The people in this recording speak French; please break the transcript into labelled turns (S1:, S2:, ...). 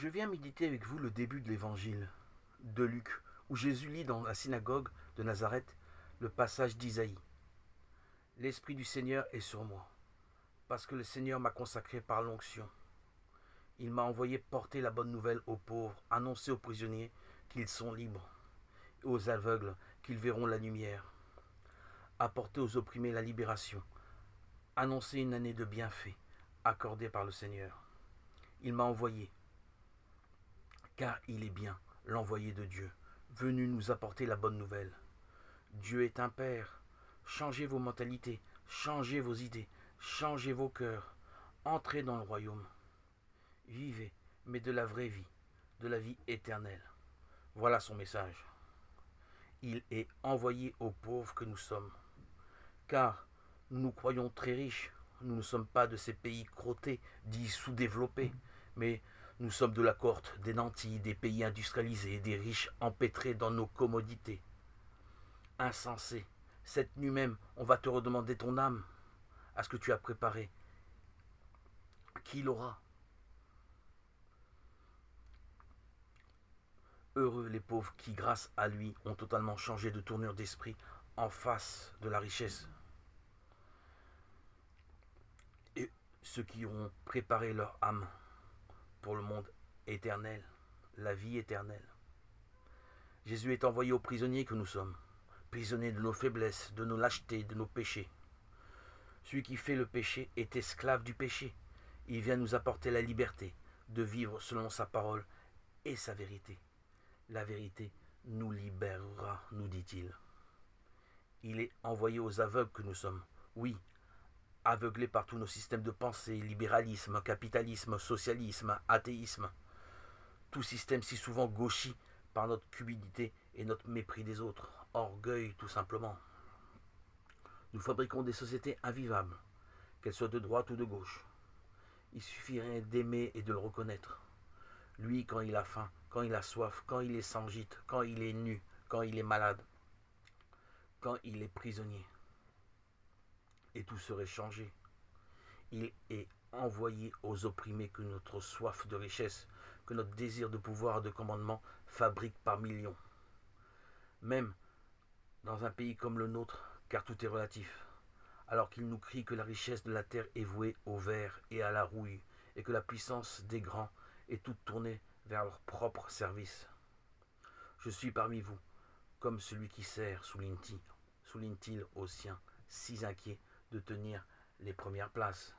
S1: Je viens méditer avec vous le début de l'évangile de Luc, où Jésus lit dans la synagogue de Nazareth le passage d'Isaïe. L'Esprit du Seigneur est sur moi, parce que le Seigneur m'a consacré par l'onction. Il m'a envoyé porter la bonne nouvelle aux pauvres, annoncer aux prisonniers qu'ils sont libres, et aux aveugles qu'ils verront la lumière, apporter aux opprimés la libération, annoncer une année de bienfaits accordée par le Seigneur. Il m'a envoyé, car il est bien, l'envoyé de Dieu, venu nous apporter la bonne nouvelle. Dieu est un Père. Changez vos mentalités, changez vos idées, changez vos cœurs. Entrez dans le royaume. Vivez, mais de la vraie vie, de la vie éternelle. Voilà son message. Il est envoyé aux pauvres que nous sommes. Car nous nous croyons très riches. Nous ne sommes pas de ces pays crottés, dits sous-développés, mais nous sommes de la cohorte des nantis, des pays industrialisés, des riches empêtrés dans nos commodités. Insensé, cette nuit même, on va te redemander ton âme, à ce que tu as préparé. Qui l'aura? Heureux les pauvres qui, grâce à lui, ont totalement changé de tournure d'esprit en face de la richesse. Et ceux qui auront préparé leur âme pour le monde éternel, la vie éternelle. Jésus est envoyé aux prisonniers que nous sommes, prisonniers de nos faiblesses, de nos lâchetés, de nos péchés. Celui qui fait le péché est esclave du péché. Il vient nous apporter la liberté de vivre selon sa parole et sa vérité. La vérité nous libérera, nous dit-il. Il est envoyé aux aveugles que nous sommes. Oui, aveuglés par tous nos systèmes de pensée, libéralisme, capitalisme, socialisme, athéisme. Tout système si souvent gauchi par notre cupidité et notre mépris des autres. Orgueil, tout simplement. Nous fabriquons des sociétés invivables, qu'elles soient de droite ou de gauche. Il suffirait d'aimer et de le reconnaître. Lui, quand il a faim, quand il a soif, quand il est sans gîte, quand il est nu, quand il est malade, quand il est prisonnier. Et tout serait changé. Il est envoyé aux opprimés que notre soif de richesse, que notre désir de pouvoir et de commandement fabrique par millions. Même dans un pays comme le nôtre, car tout est relatif, alors qu'il nous crie que la richesse de la terre est vouée au verre et à la rouille, et que la puissance des grands est toute tournée vers leur propre service. Je suis parmi vous, comme celui qui sert, souligne-t-il aux siens, si inquiet de tenir les premières places.